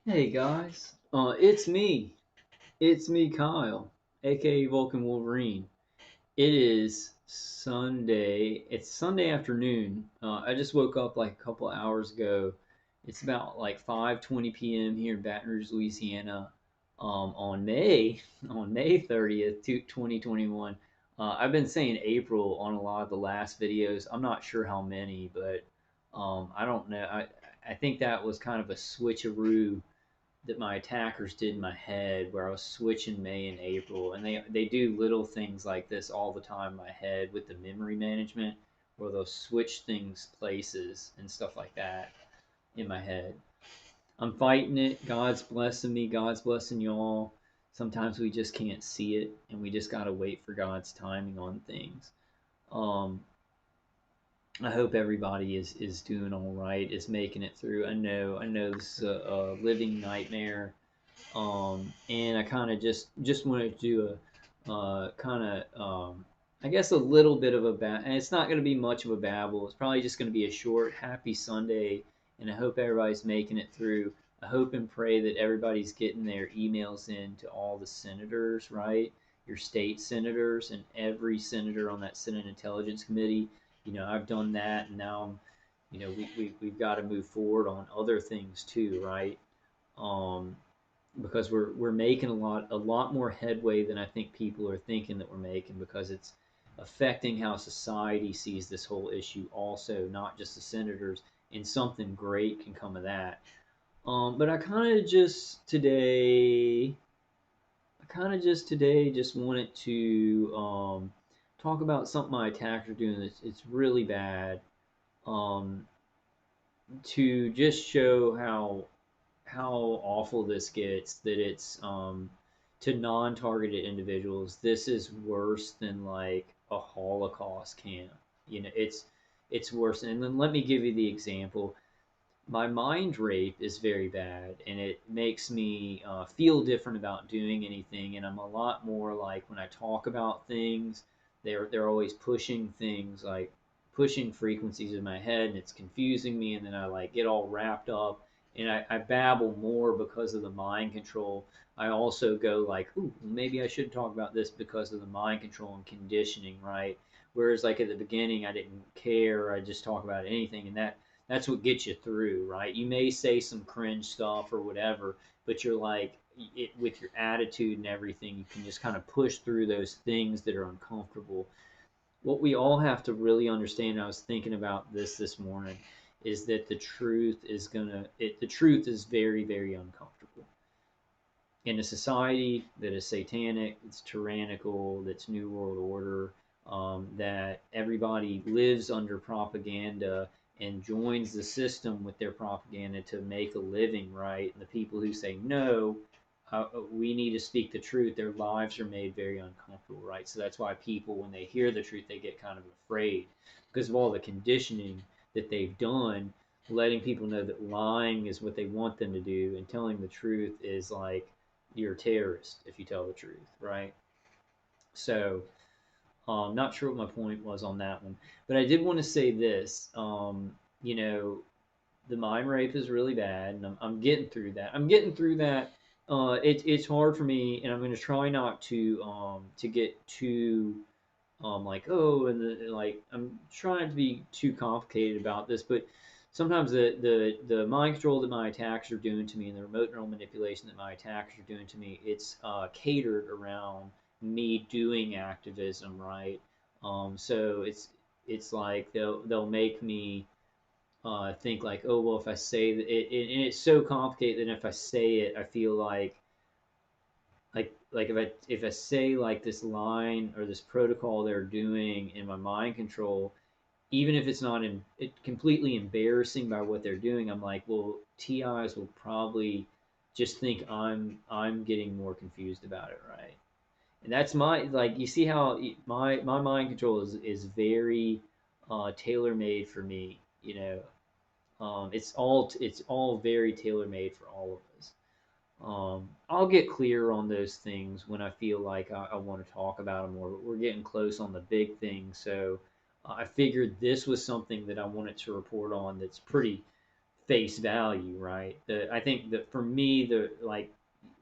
Hey guys, it's me. It's me, Kyle, aka Vulcan Wolverine. It is Sunday. It's Sunday afternoon. I just woke up like a couple hours ago. It's about like 5:20 p.m. here in Baton Rouge, Louisiana, on May 30th, 2021. I've been saying April on a lot of the last videos. I'm not sure how many, but I don't know. I think that was kind of a switcheroo that my attackers did in my head where I was switching May and April. And they do little things like this all the time in my head with the memory management where they'll switch things places and stuff like that in my head. I'm fighting it. God's blessing me. God's blessing y'all. Sometimes we just can't see it and we just got to wait for God's timing on things. Um, I hope everybody is doing all right, is making it through. I know this is a living nightmare, and I kind of just wanted to do a kind of I guess a little bit of and it's not going to be much of a babble. It's probably just going to be a short, happy Sunday, and I hope everybody's making it through. I hope and pray that everybody's getting their emails in to all the senators, right? Your state senators and every senator on that Senate Intelligence Committee. I've done that, and now we've got to move forward on other things too, right? Um, because we're making a lot more headway than I think people are thinking that we're making, because it's affecting how society sees this whole issue also, not just the senators, and something great can come of that. But I kind of just today just wanted to talk about something my attackers are doing. It's really bad. Um, to just show how awful this gets, that it's to non-targeted individuals, this is worse than like a Holocaust camp. It's worse. And then let me give you the example. My mind rape is very bad, and it makes me feel different about doing anything. And I'm a lot more like, when I talk about things, they're always pushing things, like pushing frequencies in my head, and it's confusing me. And then I like get all wrapped up, and I babble more because of the mind control. I also go like, ooh, maybe I should talk about this because of the mind control and conditioning, right? Whereas like at the beginning, I didn't care. I just talk about anything, and that's what gets you through, right? You may say some cringe stuff or whatever, but you're like, with your attitude and everything, you can just kind of push through those things that are uncomfortable. What we all have to really understand, I was thinking about this morning, is that the truth is very, very uncomfortable. In a society that is satanic, that's tyrannical, that's New World Order, that everybody lives under propaganda and joins the system with their propaganda to make a living, right? And the people who say no, we need to speak the truth, their lives are made very uncomfortable, right? So that's why people, when they hear the truth, they get kind of afraid because of all the conditioning that they've done, letting people know that lying is what they want them to do, and telling the truth is like, you're a terrorist if you tell the truth, right? So, not sure what my point was on that one, but I did want to say this. You know, the mind rape is really bad, and I'm getting through that. I'm getting through that. It's hard for me, and I'm going to try not to get too like, oh, and like, I'm trying to be too complicated about this, but sometimes the mind control that my attackers are doing to me, and the remote neural manipulation that my attackers are doing to me, it's catered around me doing activism, right? So it's like they'll make me think like, oh well, if I say that, and it's so complicated that if I say it, I feel like if I say like this line or this protocol they're doing in my mind control, even if it's not completely embarrassing by what they're doing, I'm like, well, TIs will probably just think I'm getting more confused about it, right? And that's my, like, you see how my mind control is very tailor made for me, it's all very tailor made for all of us. I'll get clear on those things when I feel like I want to talk about them more, but we're getting close on the big things. So I figured this was something that I wanted to report on that's pretty face value, right? I think that for me, the like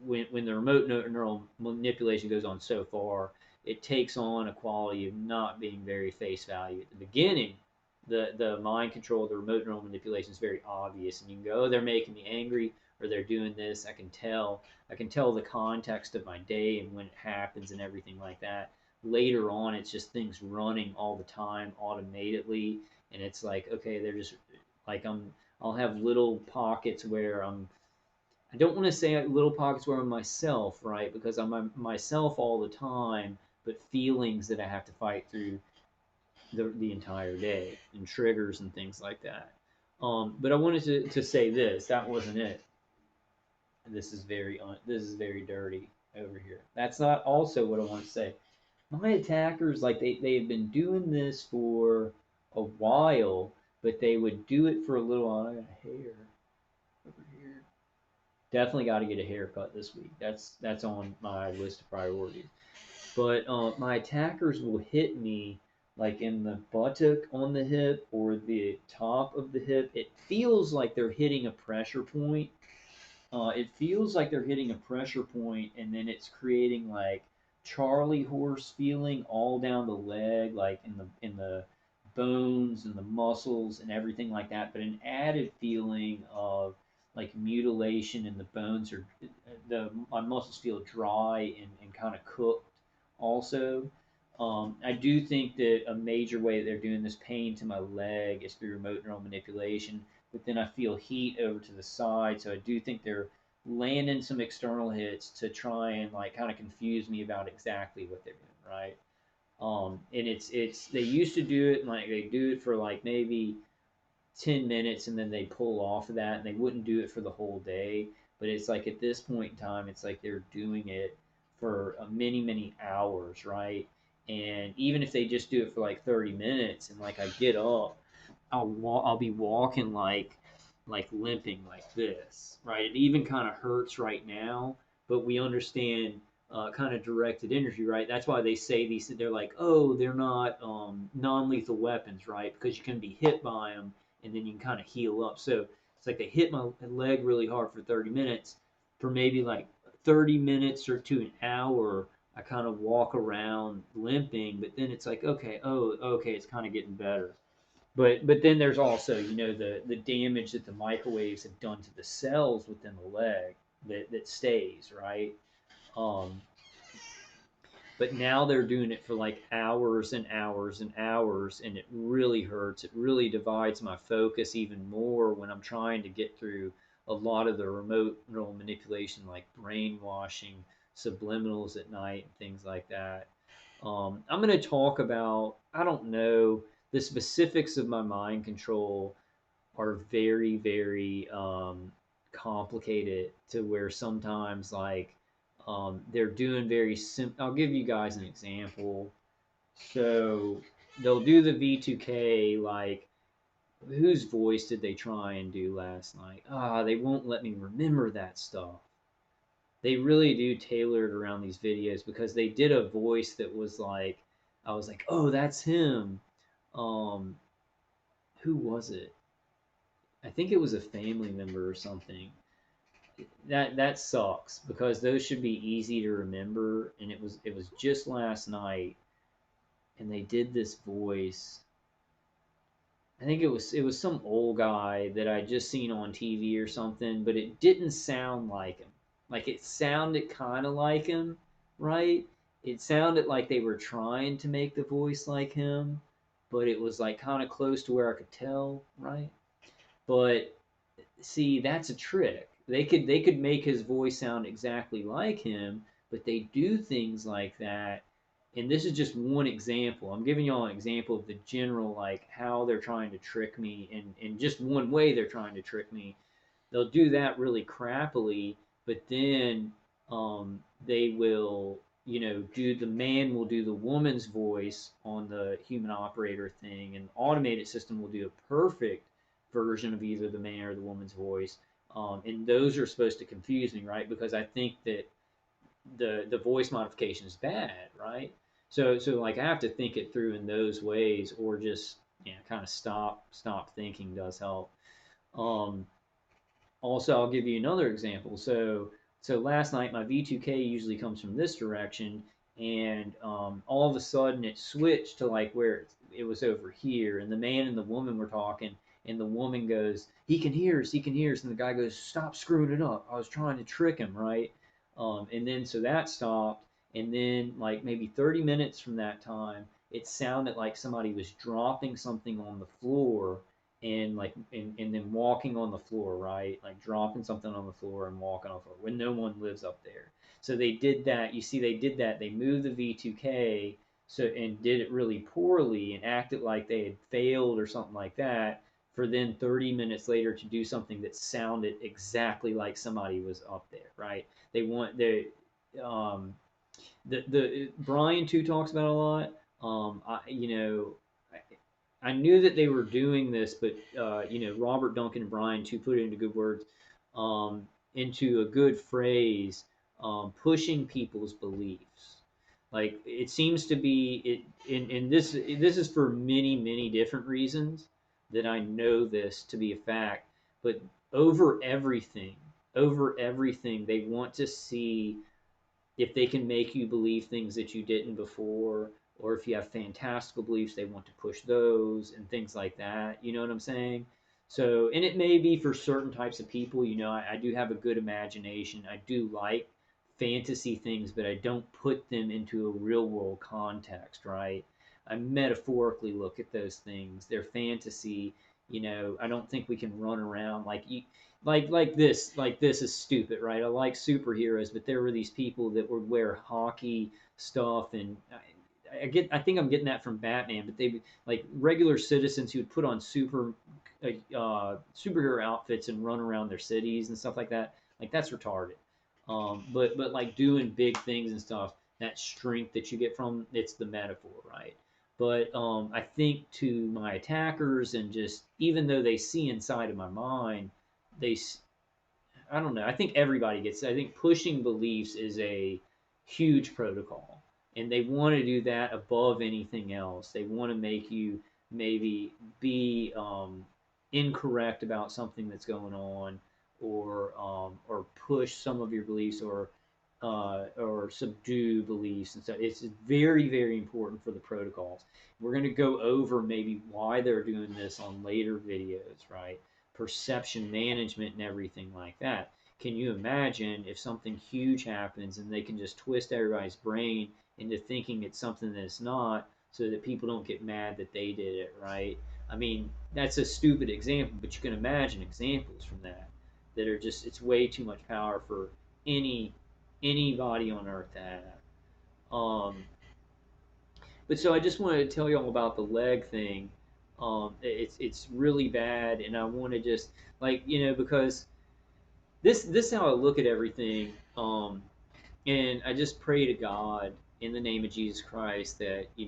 when the remote neural manipulation goes on so far, it takes on a quality of not being very face value at the beginning. The mind control, the remote neural manipulation is very obvious, and you can go, oh, they're making me angry, or they're doing this. I can tell. I can tell the context of my day and when it happens and everything like that. Later on, it's just things running all the time automatically, and it's like, okay, they're just like I'll have little pockets where I don't want to say little pockets where I'm myself, right? Because I'm myself all the time, but feelings that I have to fight through the entire day and triggers and things like that. But I wanted to say this. That wasn't it. This is very dirty over here. That's not also what I want to say. My attackers, like they've been doing this for a while, but they would do it for a little while. I got hair over here. Definitely got to get a haircut this week. That's on my list of priorities. But my attackers will hit me like in the buttock on the hip or the top of the hip. It feels like they're hitting a pressure point. It feels like they're hitting a pressure point, and then it's creating like Charlie horse feeling all down the leg, like in the bones and the muscles and everything like that. But an added feeling of like mutilation, and the bones are the my muscles feel dry and kind of cooked. Also, I do think that a major way that they're doing this pain to my leg is through remote neural manipulation, but then I feel heat over to the side. So I do think they're landing some external hits to try and like kind of confuse me about exactly what they're doing, right? And it's they used to do it and like they do it for like maybe 10 minutes and then they pull off of that and they wouldn't do it for the whole day. But it's like at this point in time, it's like they're doing it for many hours, right? And even if they just do it for like 30 minutes and like I get up, I'll be walking like limping like this, right? It even kind of hurts right now, but we understand kind of directed energy, right? That's why they say these. They're like, oh, they're not non-lethal weapons, right? Because you can be hit by them and then you can kind of heal up. So it's like they hit my leg really hard for 30 minutes. For maybe like 30 minutes or to an hour, I kind of walk around limping, but then it's like, okay, oh, okay, it's kind of getting better. But then there's also the damage that the microwaves have done to the cells within the leg that stays, right. um, but now they're doing it for like hours and hours and hours, and it really hurts. It really divides my focus even more when I'm trying to get through a lot of the remote neural manipulation, like brainwashing, subliminals at night, and things like that. I'm going to talk about, I don't know, the specifics of my mind control are very complicated to where sometimes like they're doing very simple. I'll give you guys an example. So they'll do the V2K, like whose voice did they try and do last night? They won't let me remember that stuff. They really do tailor it around these videos because they did a voice that was like, I was like, oh, that's him. Um, who was it? I think it was a family member or something. That sucks because those should be easy to remember, and it was just last night, and they did this voice. I think it was some old guy that I just seen on TV or something, but it didn't sound like him. Like it sounded kind of like him, right? It sounded like they were trying to make the voice like him, but it was like kind of close to where I could tell, right? But see, that's a trick. They could make his voice sound exactly like him, but they do things like that. And this is just one example. I'm giving y'all an example of the general, like how they're trying to trick me, and in just one way they're trying to trick me. They'll do that really crappily, but then they will, do the man will do the woman's voice on the human operator thing, and the automated system will do a perfect version of either the man or the woman's voice. And those are supposed to confuse me, right? Because I think that the voice modification is bad, right? So like I have to think it through in those ways, or just kind of stop thinking does help. Also, I'll give you another example. So last night my V2K usually comes from this direction, and all of a sudden it switched to like where it was over here, and the man and the woman were talking, and the woman goes, "He can hear us, he can hear us," and the guy goes, "Stop screwing it up. I was trying to trick him, right?" And then so that stopped, and then like maybe 30 minutes from that time, it sounded like somebody was dropping something on the floor and like and then walking on the floor, right? Like dropping something on the floor and walking on the floor when no one lives up there. So they did that. You see, they did that. They moved the V2K so and did it really poorly and acted like they had failed or something like that. For then 30 minutes later to do something that sounded exactly like somebody was up there, right? They want um, the Brian too talks about a lot. I knew that they were doing this, but Robert Duncan and Brian to put it into good words, into a good phrase, pushing people's beliefs. Like it seems to be it, and this is for many different reasons that I know this to be a fact, but over everything, over everything, they want to see if they can make you believe things that you didn't before, or if you have fantastical beliefs, they want to push those and things like that. You know what I'm saying? So, and it may be for certain types of people. I do have a good imagination. I do like fantasy things, but I don't put them into a real world context, right? I metaphorically look at those things. They're fantasy. I don't think we can run around like this is stupid, right? I like superheroes, but there were these people that would wear hockey stuff, and I think I'm getting that from Batman, but they like regular citizens who would put on superhero outfits and run around their cities and stuff like that. Like that's retarded. But like doing big things and stuff, that strength that you get from it's the metaphor, right? But I think to my attackers and just even though they see inside of my mind, they I don't know. I think everybody gets. I think pushing beliefs is a huge protocol, and they want to do that above anything else. They want to make you maybe be incorrect about something that's going on, or push some of your beliefs, or subdue beliefs and stuff. It's very important for the protocols. We're going to go over maybe why they're doing this on later videos, right? Perception management and everything like that. Can you imagine if something huge happens and they can just twist everybody's brain into thinking it's something that it's not so that people don't get mad that they did it, right? I mean, that's a stupid example, but you can imagine examples from that are just, it's way too much power for any anybody on earth to have. Um, but so I just wanted to tell you all about the leg thing. It's really bad, and I want to just because this is how I look at everything. And I just pray to God in the name of Jesus Christ that He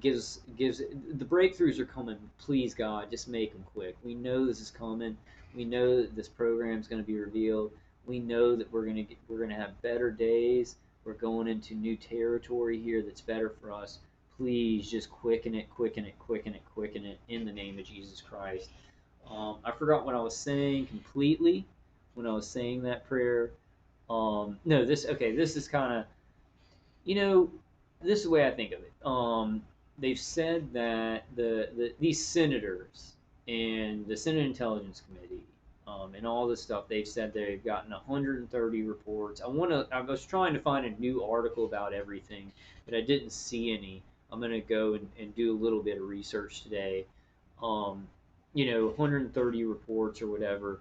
gives the breakthroughs are coming. Please God, just make them quick. We know this is coming. We know that this program is going to be revealed. We know that we're gonna have better days. We're going into new territory here that's better for us. Please just quicken it, quicken it, quicken it, quicken it in the name of Jesus Christ. I forgot what I was saying completely when I was saying that prayer. No, this okay. This is kind of you know, this is the way I think of it. They've said that these senators and the Senate Intelligence Committee and all this stuff, they've said they've gotten 130 reports. I was trying to find a new article about everything, but I didn't see any. I'm gonna go and do a little bit of research today. 130 reports or whatever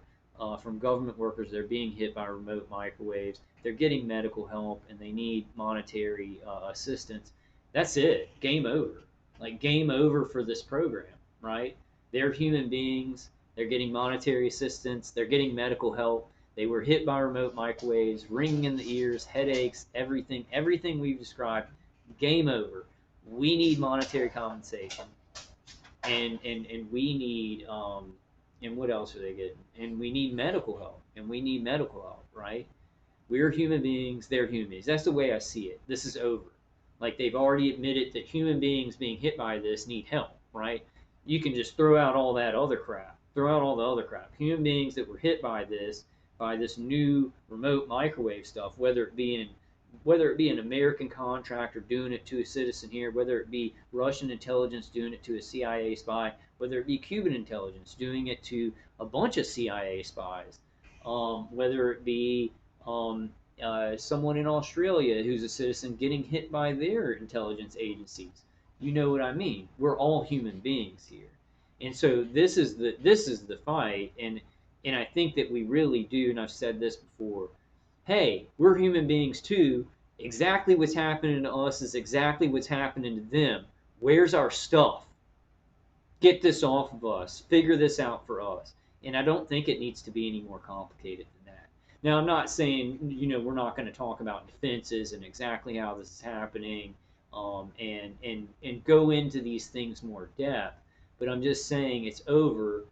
from government workers. They're being hit by remote microwaves. They're getting medical help and they need monetary assistance. That's it. Game over. Like game over for this program, right? They're human beings. They're getting monetary assistance. They're getting medical help. They were hit by remote microwaves, ringing in the ears, headaches, everything we've described. Game over. We need monetary compensation, and we need and what else are they getting? And we need medical help, right? We're human beings, they're human beings. That's the way I see it. This is over. Like they've already admitted that human beings being hit by this need help, right? You can just throw out all that other crap, Throw out all the other crap. Human beings that were hit by this new remote microwave stuff, whether it be an American contractor doing it to a citizen here, whether it be Russian intelligence doing it to a CIA spy, whether it be Cuban intelligence doing it to a bunch of CIA spies, whether it be um, someone in Australia who's a citizen getting hit by their intelligence agencies. You know what I mean? We're all human beings here, and so this is the fight, and I think that we really do. And I've said this before. Hey, we're human beings too. Exactly what's happening to us is exactly what's happening to them. Where's our stuff? Get this off of us. Figure this out for us. And I don't think it needs to be any more complicated than that. Now, I'm not saying, we're not going to talk about defenses and exactly how this is happening, and go into these things more depth. But I'm just saying it's over.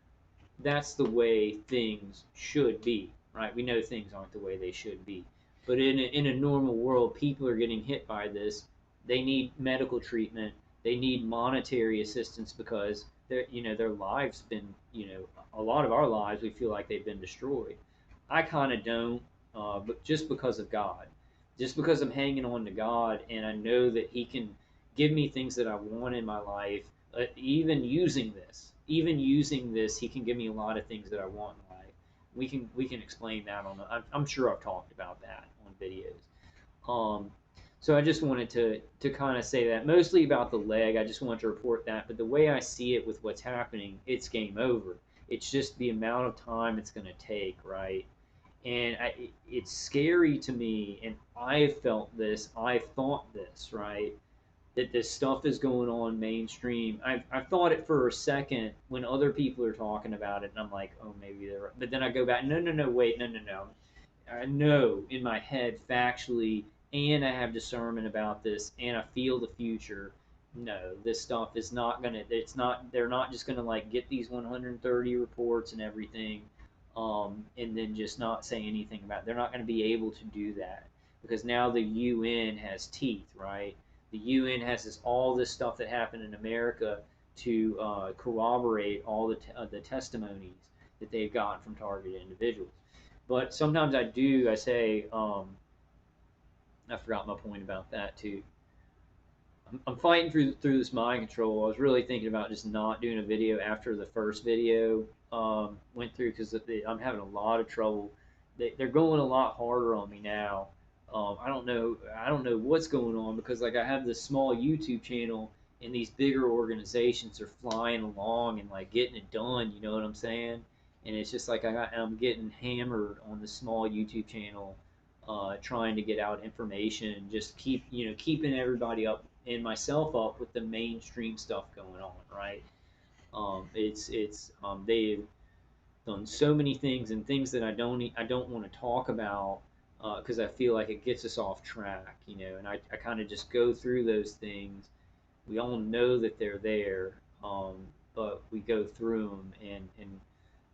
That's the way things should be, right? We know things aren't the way they should be. But in a normal world, people are getting hit by this. They need medical treatment. They need monetary assistance because their lives been, a lot of our lives, we feel like they've been destroyed. I kind of don't, but just because of God, just because I'm hanging on to God and I know that He can give me things that I want in my life, even using this, He can give me a lot of things that I want in life. We can explain that I'm sure I've talked about that on videos. Um, so I just wanted to kind of say that mostly about the leg. I just wanted to report that, but the way I see it with what's happening, it's game over. It's just the amount of time it's going to take, right? And it's scary to me, and I've felt this, I've thought this, right? That this stuff is going on mainstream. I've thought it for a second when other people are talking about it, and I'm like, oh, maybe they're right. But then I go back, no, no, no, wait, no, no, no. I know in my head factually, and I have discernment about this, and I feel the future. No, this stuff is not gonna. It's not. They're not just gonna like get these 130 reports and everything, and then just not say anything about it. They're not gonna be able to do that because now the UN has teeth, right? The UN has all this stuff that happened in America to corroborate all the testimonies that they've gotten from targeted individuals. But sometimes I say, I forgot my point about that too. I'm fighting through this mind control. I was really thinking about just not doing a video after the first video went through because I'm having a lot of trouble. They're going a lot harder on me now. I don't know what's going on because like I have this small YouTube channel and these bigger organizations are flying along and like getting it done. You know what I'm saying? And it's just like I'm getting hammered on this small YouTube channel, trying to get out information, just keeping everybody up and myself up with the mainstream stuff going on, right? They've done so many things and things that I don't want to talk about because I feel like it gets us off track, and I kind of just go through those things. We all know that they're there, but we go through them and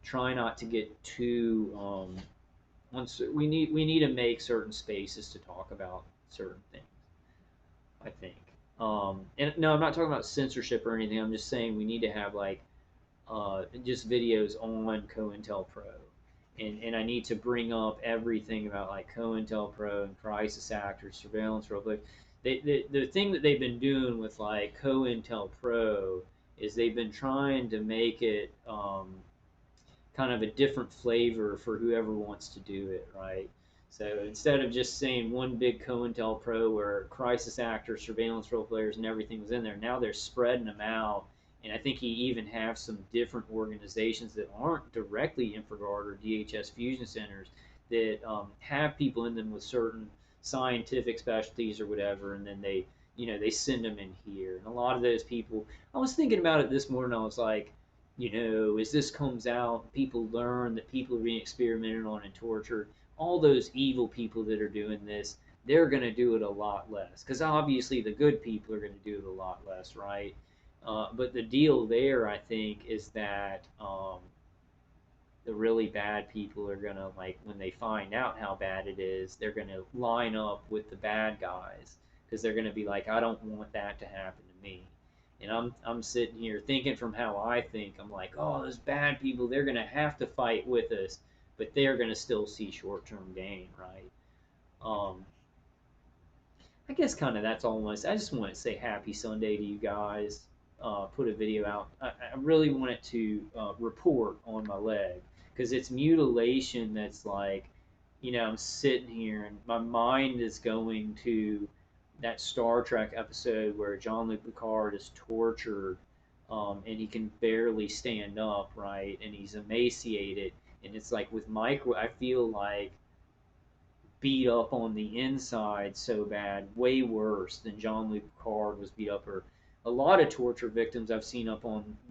try not to get too once we need to make certain spaces to talk about certain things. I think. And no, I'm not talking about censorship or anything. I'm just saying we need to have like just videos on COINTELPRO, and I need to bring up everything about like COINTELPRO and crisis actors, surveillance real quick. The thing that they've been doing with like COINTELPRO is they've been trying to make it kind of a different flavor for whoever wants to do it, right? So instead of just saying one big COINTELPRO where crisis actors, surveillance role players, and everything was in there, now they're spreading them out. And I think you even have some different organizations that aren't directly InfraGard or DHS fusion centers that have people in them with certain scientific specialties or whatever, and then they send them in here. And a lot of those people, I was thinking about it this morning. I was like, as this comes out, people learn that people are being experimented on and tortured. All those evil people that are doing this, they're going to do it a lot less. Because obviously the good people are going to do it a lot less, right? But the deal there, I think, is that the really bad people are going to, like, when they find out how bad it is, they're going to line up with the bad guys. Because they're going to be like, I don't want that to happen to me. And I'm sitting here thinking from how I think. I'm like, oh, those bad people, they're gonna have to fight with us, but they're gonna still see short-term gain, right? Um, I guess kind of that's almost. I just want to say happy Sunday to you guys. Put a video out. I really wanted to report on my leg because it's mutilation that's like, I'm sitting here and my mind is going to that Star Trek episode where Jean-Luc Picard is tortured, and he can barely stand up, right? And he's emaciated. And it's like with Mike, I feel like beat up on the inside so bad, way worse than Jean-Luc Picard was beat up, or a lot of torture victims I've seen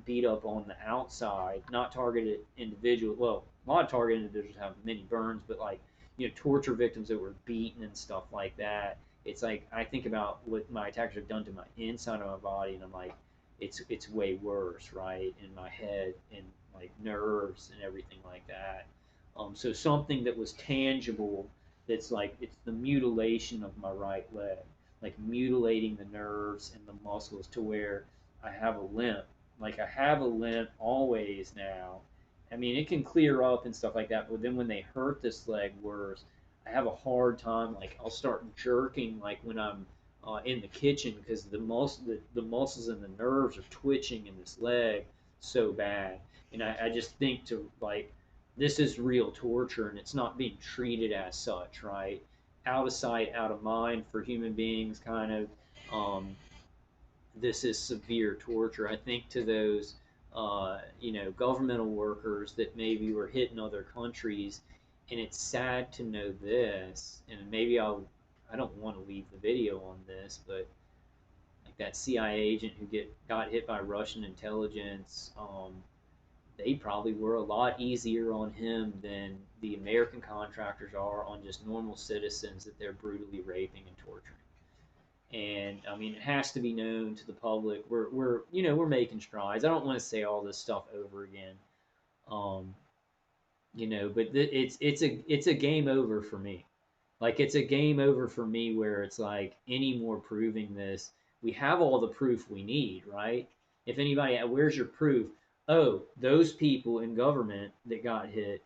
beat up on the outside, not targeted individual. Well, a lot of targeted individuals have many burns, but like torture victims that were beaten and stuff like that. It's like I think about what my attackers have done to my inside of my body, and I'm like, it's way worse, right? In my head and like nerves and everything like that. So something that was tangible, that's like it's the mutilation of my right leg, like mutilating the nerves and the muscles to where I have a limp. Like I have a limp always now. I mean, it can clear up and stuff like that, but then when they hurt this leg worse, I have a hard time. Like I'll start jerking, like when I'm in the kitchen, because the muscles and the nerves are twitching in this leg so bad, and I just think to like this is real torture and it's not being treated as such, right? Out of sight, out of mind for human beings, kind of. Um, this is severe torture. I think to those, governmental workers that maybe were hit in other countries, and it's sad to know this. And maybe I don't want to leave the video on this, but like that CIA agent who got hit by Russian intelligence, they probably were a lot easier on him than the American contractors are on just normal citizens that they're brutally raping and torturing. And I mean, it has to be known to the public. We're making strides. I don't want to say all this stuff over again, um, but it's a game over for me. Like it's a game over for me where it's like any more proving this. We have all the proof we need, right? If anybody, where's your proof? Oh, those people in government that got hit,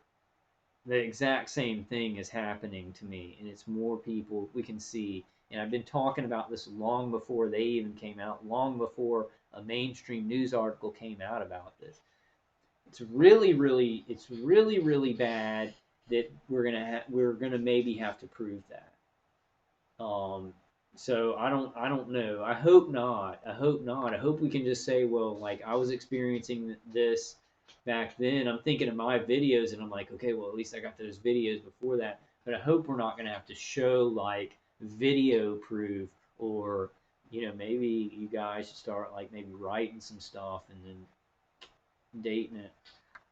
the exact same thing is happening to me, and it's more people we can see. And I've been talking about this long before they even came out, long before a mainstream news article came out about this. It's really bad that we're gonna maybe have to prove that. So I don't know. I hope not. I hope not. I hope we can just say, well, like I was experiencing this back then. I'm thinking of my videos, and I'm like, okay, well, at least I got those videos before that. But I hope we're not gonna have to show like video proof, or maybe you guys should start like maybe writing some stuff and then dating it.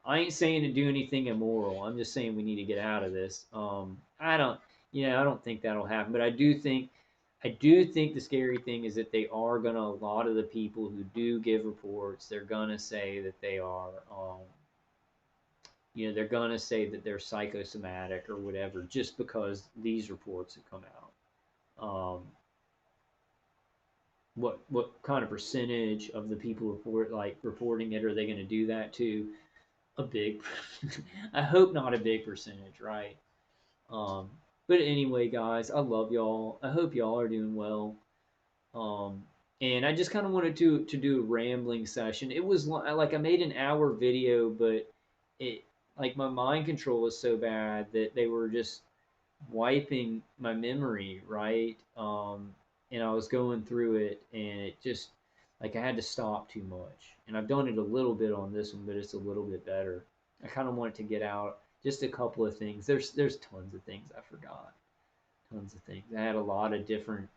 I ain't saying to do anything immoral. I'm just saying we need to get out of this. I don't think that'll happen, but I do think the scary thing is that they are gonna. A lot of the people who do give reports, they're gonna say that they are. They're gonna say that they're psychosomatic or whatever, just because these reports have come out. What kind of percentage of the people reporting it are they going to do that to? A big, I hope not a big percentage, right? Um, but anyway, guys, I love y'all. I hope y'all are doing well. Um, and I just kind of wanted to do a rambling session. It was like I made an hour video, but it like my mind control was so bad that they were just wiping my memory, right? And I was going through it, and it just like I had to stop too much. And I've done it a little bit on this one, but it's a little bit better. I kind of wanted to get out just a couple of things. There's tons of things I forgot, tons of things. I had a lot of different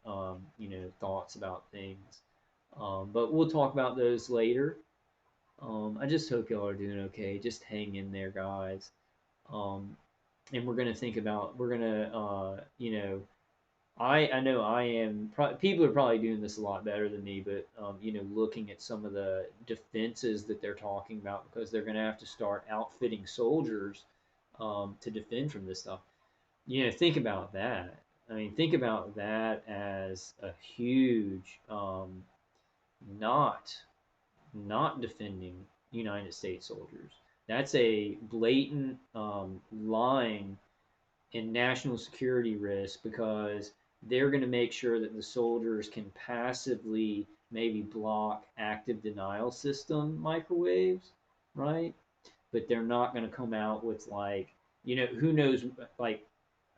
thoughts about things, but we'll talk about those later. I just hope y'all are doing okay. Just hang in there, guys. Um, and we're gonna I know I am. People are probably doing this a lot better than me, but looking at some of the defenses that they're talking about, because they're gonna have to start outfitting soldiers to defend from this stuff. Think about that. I mean, think about that as a huge not not defending United States soldiers. That's a blatant lying and national security risk because they're going to make sure that the soldiers can passively maybe block active denial system microwaves, right? But they're not going to come out with like, who knows, like,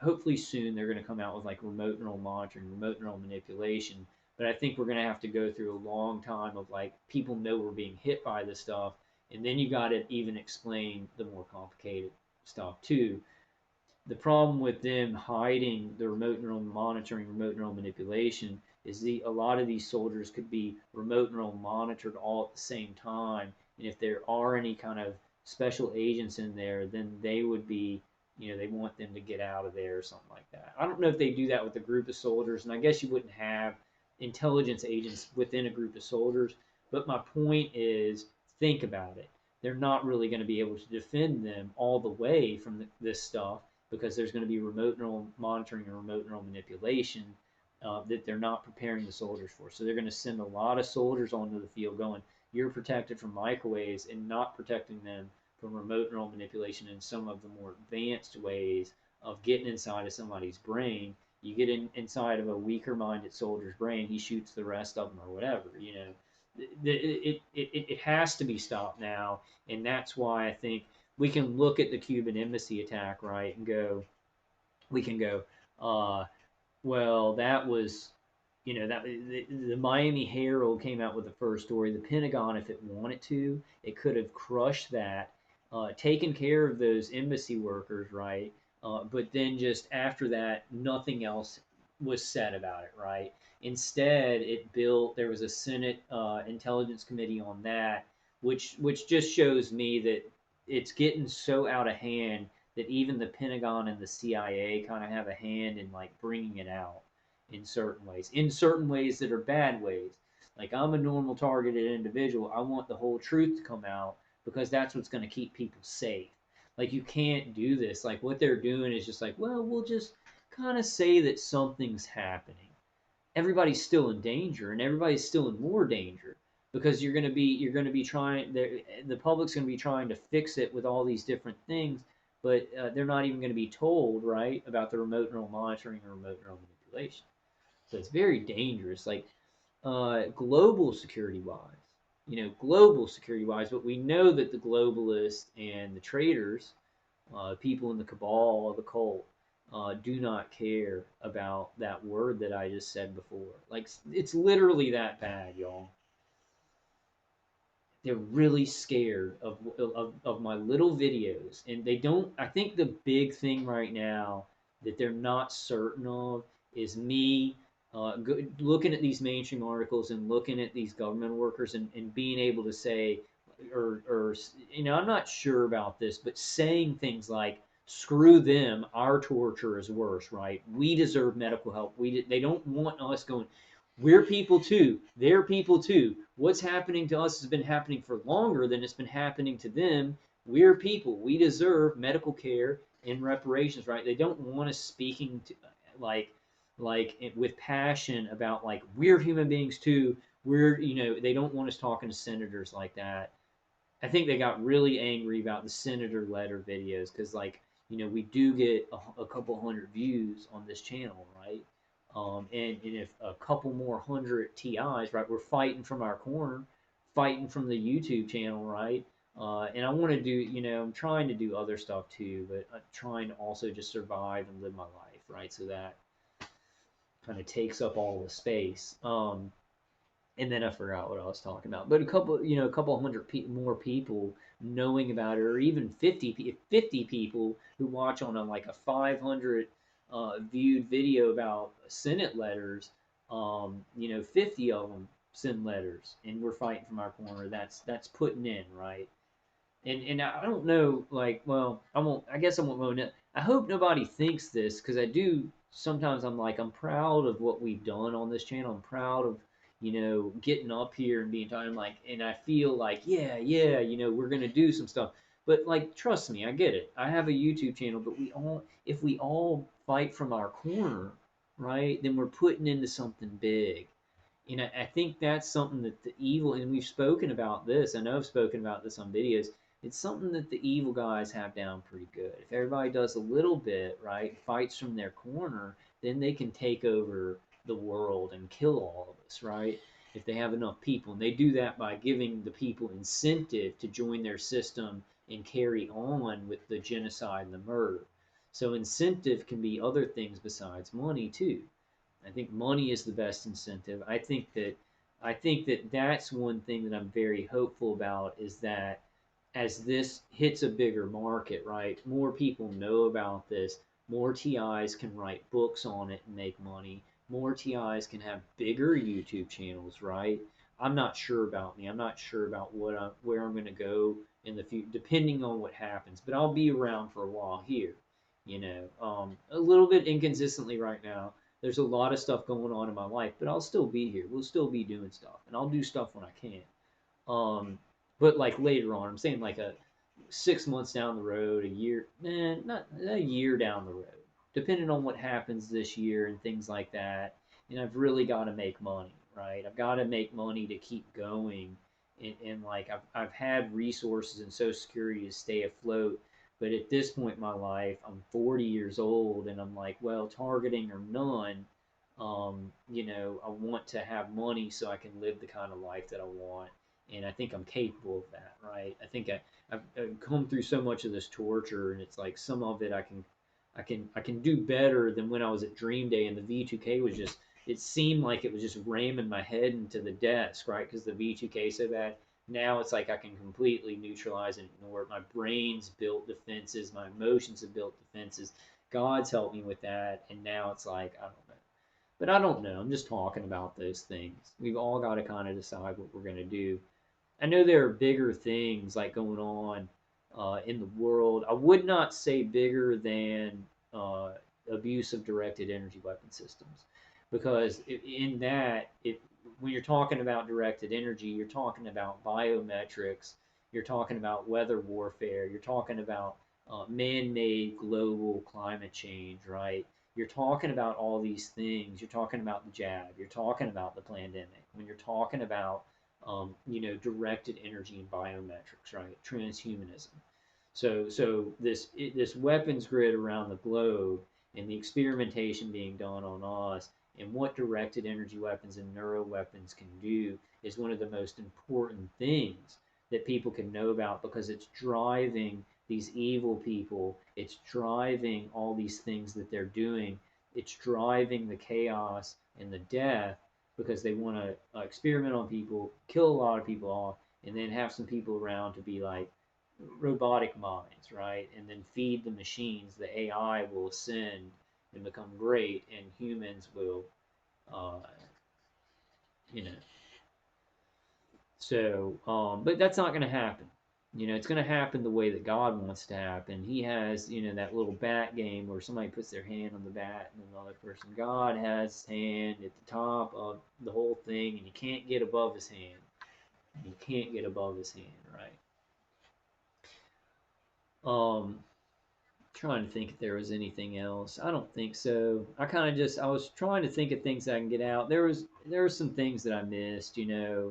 hopefully soon they're going to come out with like remote neural monitoring, remote neural manipulation. But I think we're going to have to go through a long time of like people know we're being hit by this stuff, and then you got to even explain the more complicated stuff too. The problem with them hiding the remote neural monitoring, remote neural manipulation is a lot of these soldiers could be remote neural monitored all at the same time. And if there are any kind of special agents in there, then they would be, they want them to get out of there or something like that. I don't know if they do that with a group of soldiers, and I guess you wouldn't have intelligence agents within a group of soldiers. But my point is, think about it. They're not really going to be able to defend them all the way from this stuff because there's going to be remote neural monitoring and remote neural manipulation that they're not preparing the soldiers for. So they're going to send a lot of soldiers onto the field going, you're protected from microwaves and not protecting them from remote neural manipulation and some of the more advanced ways of getting inside of somebody's brain. You get inside of a weaker minded soldier's brain, he shoots the rest of them or whatever, it has to be stopped now. And that's why I think we can look at the Cuban embassy attack, right, and we can go, uh, well, that was, that the Miami Herald came out with the first story. The Pentagon, if it wanted to, it could have crushed that, taken care of those embassy workers, right? But then just after that, nothing else was said about it, right? Instead, there was a Senate Intelligence Committee on that, which just shows me that it's getting so out of hand that even the Pentagon and the CIA kind of have a hand in like bringing it out in certain ways that are bad ways. Like I'm a normal targeted individual. I want the whole truth to come out because that's what's going to keep people safe. Like you can't do this. Like what they're doing is just like, well, we'll just kind of say that something's happening. Everybody's still in danger and everybody's still in more danger because you're going to be trying the public's going to be trying to fix it with all these different things, but they're not even going to be told right about the remote neural monitoring or remote neural manipulation. So it's very dangerous, like global security wise, global security wise. But we know that the globalists and the traitors, people in the cabal, the cult, do not care about that word that I just said before. Like it's literally that bad, y'all. They're really scared of my little videos, and they don't. I think the big thing right now that they're not certain of is me looking at these mainstream articles and looking at these government workers and being able to say, or I'm not sure about this, but saying things like, "Screw them, our torture is worse." Right? We deserve medical help. They don't want us going. We're people too. They're people too. What's happening to us has been happening for longer than it's been happening to them. We're people. We deserve medical care and reparations, right? They don't want us speaking to like with passion about like we're human beings too. They don't want us talking to senators like that. I think they got really angry about the senator letter videos because, like, we do get a couple hundred views on this channel, right? And if a couple more hundred TIs, right, we're fighting from our corner, fighting from the YouTube channel, right? And I want to do, I'm trying to do other stuff too, but I'm trying to also just survive and live my life, right? So that kind of takes up all the space. And then I forgot what I was talking about. But a couple hundred more people knowing about it, or even 50 people who watch on like a 500 viewed video about Senate letters. 50 of them send letters, and we're fighting from our corner. That's putting in right. And I don't know, like, well, I won't. I guess I won't go. I hope nobody thinks this because I do. Sometimes I'm like, I'm proud of what we've done on this channel. I'm proud of getting up here and being talking like, and I feel like, yeah, we're gonna do some stuff. But like, trust me, I get it. I have a YouTube channel, but if we all fight from our corner, right, then we're putting into something big. And I think that's something that the evil, and we've spoken about this, I know I've spoken about this on videos, it's something that the evil guys have down pretty good. If everybody does a little bit, right, fights from their corner, then they can take over the world and kill all of us, right? If they have enough people. And they do that by giving the people incentive to join their system and carry on with the genocide and the murder. So incentive can be other things besides money too. I think money is the best incentive. I think that that's one thing that I'm very hopeful about is that as this hits a bigger market, right? More people know about this. More TIs can write books on it and make money. More TIs can have bigger YouTube channels, right? I'm not sure about me. I'm not sure about where I'm going to go in the future, depending on what happens. But I'll be around for a while here. A little bit inconsistently right now. There's a lot of stuff going on in my life, but I'll still be here. We'll still be doing stuff, and I'll do stuff when I can. But like later on, I'm saying like a 6 months down the road, a year, not a year down the road, depending on what happens this year and things like that. And I've really got to make money, right? I've got to make money to keep going. And like I've had resources and Social Security to stay afloat. But at this point in my life, I'm 40 years old and I'm like, well, targeting or none, I want to have money so I can live the kind of life that I want. And I think I'm capable of that, right? I've come through so much of this torture, and it's like some of it I can do better than when I was at Dream Day, and the V2K was just it seemed like it was just ramming my head into the desk, right? Because the V2K so bad. Now it's like I can completely neutralize and ignore it. My brain's built defenses, my emotions have built defenses. God's helped me with that, and now it's like I don't know. But I don't know. I'm just talking about those things. We've all got to kind of decide what we're going to do. I know there are bigger things like going on in the world. I would not say bigger than abuse of directed energy weapon systems, because in that, when you're talking about directed energy, you're talking about biometrics, you're talking about weather warfare, you're talking about man-made global climate change, right? You're talking about all these things. You're talking about the jab. You're talking about the pandemic. When you're talking about directed energy and biometrics, right? Transhumanism. So this weapons grid around the globe and the experimentation being done on us and what directed energy weapons and neuro weapons can do is one of the most important things that people can know about because it's driving these evil people. It's driving all these things that they're doing. It's driving the chaos and the death because they want to experiment on people, kill a lot of people off, and then have some people around to be like robotic minds, right? And then feed the machines. The AI will ascend and become great, and humans will, uh, you know. But that's not going to happen. It's going to happen the way that God wants to happen. He has, that little bat game where somebody puts their hand on the bat and another person. God has his hand at the top of the whole thing, and you can't get above his hand. You can't get above his hand, right? Trying to think if there was anything else. I don't think so. I was trying to think of things I can get out. There were some things that I missed, that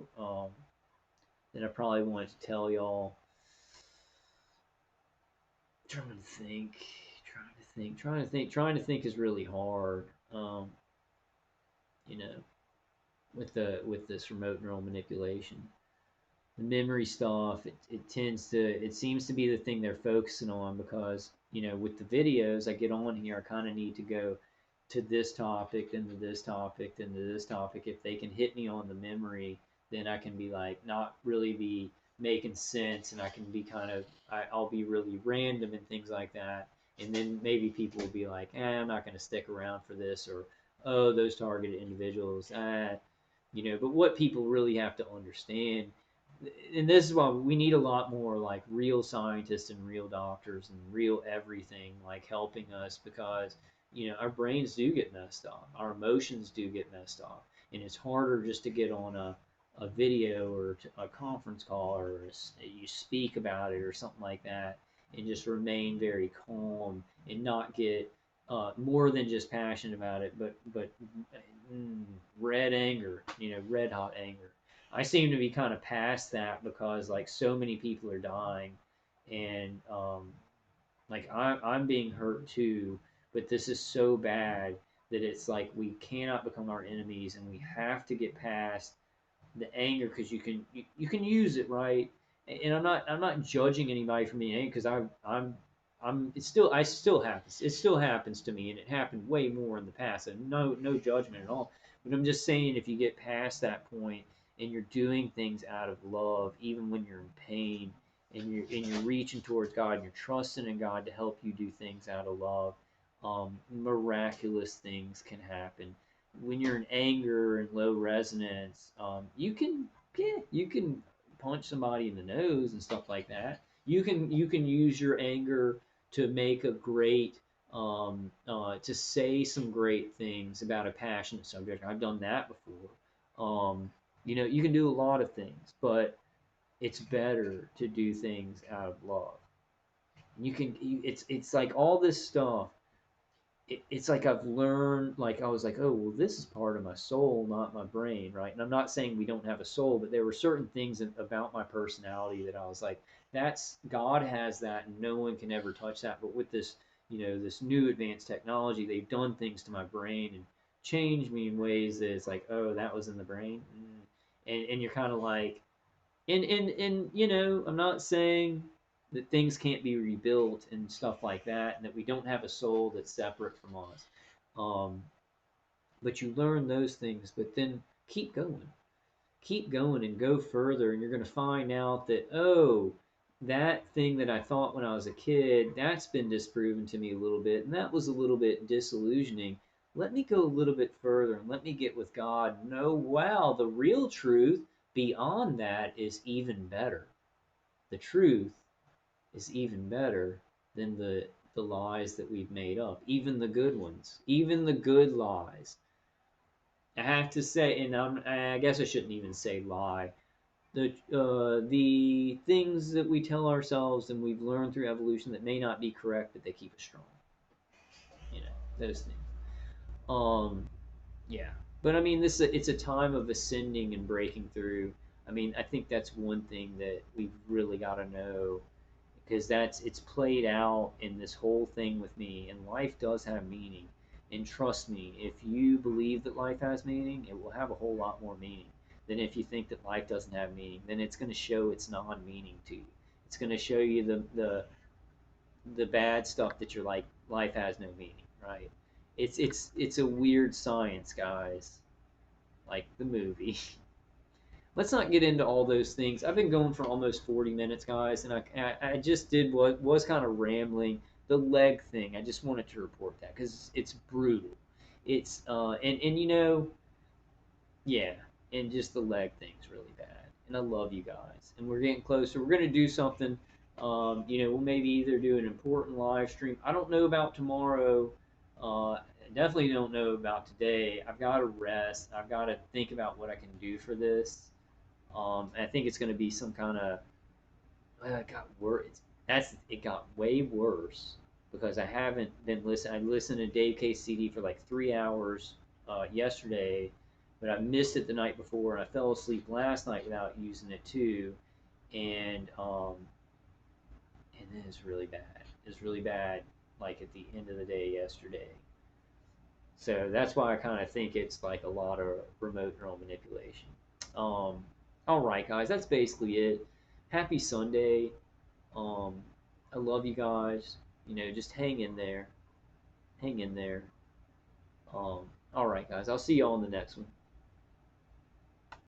I probably wanted to tell y'all. Trying to think, trying to think is really hard. You know, with this remote neural manipulation, the memory stuff, it seems to be the thing they're focusing on because with the videos I get on here, I kind of need to go to this topic, then to this topic, then to this topic. If they can hit me on the memory, then I can be like not really be making sense, and I can be I'll be really random and things like that. And then maybe people will be like, I'm not going to stick around for this, or oh, those targeted individuals, but what people really have to understand, and this is why we need a lot more like real scientists and real doctors and real everything like helping us because our brains do get messed up, our emotions do get messed up, and it's harder just to get on a video or a conference call or you speak about it or something like that and just remain very calm and not get more than just passionate about it, but mm, red anger, red hot anger. I seem to be kind of past that because like so many people are dying, and like I'm being hurt too. But this is so bad that it's like we cannot become our enemies, and we have to get past the anger because you can use it right. And I'm not judging anybody for being angry because I'm it still happens, it still happens to me, and it happened way more in the past, and no judgment at all. But I'm just saying, if you get past that point and you're doing things out of love even when you're in pain, and you're reaching towards God and you're trusting in God to help you do things out of love, miraculous things can happen. When you're in anger and low resonance, you can punch somebody in the nose and stuff like that. You can use your anger to make a great to say some great things about a passionate subject. I've done that before. You can do a lot of things, but it's better to do things out of love. It's like all this stuff, it's like I've learned, like I was like, oh, well, this is part of my soul, not my brain, right? And I'm not saying we don't have a soul, but there were certain things about my personality that I was like, that's God has that, and no one can ever touch that. But with this, this new advanced technology, they've done things to my brain and changed me in ways that it's like, oh, that was in the brain, and you're kind of like, and I'm not saying that things can't be rebuilt and stuff like that, and that we don't have a soul that's separate from us. Um, but you learn those things, but then keep going, and go further, and you're going to find out that, oh, that thing that I thought when I was a kid, that's been disproven to me a little bit, and that was a little bit disillusioning. Let me go a little bit further and let me get with God. No, wow, the real truth beyond that is even better. The truth is even better than the lies that we've made up, even the good ones, even the good lies. I have to say, and I guess I shouldn't even say lie. The things that we tell ourselves and we've learned through evolution that may not be correct, but they keep us strong. Those things. Um, yeah, but I mean, it's a time of ascending and breaking through. I mean, I think that's one thing that we've really got to know, because it's played out in this whole thing with me, and life does have meaning. And trust me, if you believe that life has meaning, it will have a whole lot more meaning than if you think that life doesn't have meaning. Then it's going to show its non-meaning to you. It's going to show you the bad stuff that you're like, life has no meaning, right? It's a weird science, guys, like the movie. Let's not get into all those things. I've been going for almost 40 minutes, guys, and I just did what was kind of rambling. The leg thing, I just wanted to report that because it's brutal. It's and yeah, and just the leg thing's really bad. And I love you guys, and we're getting closer. We're gonna do something. We'll maybe either do an important live stream. I don't know about tomorrow. Definitely don't know about today. I've got to rest. I've got to think about what I can do for this. I think it's going to be some kind of. It got worse. It got way worse because I haven't been listening. I listened to Dave K. CD for like 3 hours yesterday, but I missed it the night before, and I fell asleep last night without using it too, and then it's really bad. It's really bad. Like at the end of the day yesterday. So that's why I kind of think it's like a lot of remote neural manipulation. Um, all right, guys, that's basically it. Happy Sunday. Um, I love you guys. Just hang in there. Hang in there. All right, guys, I'll see y'all in the next one.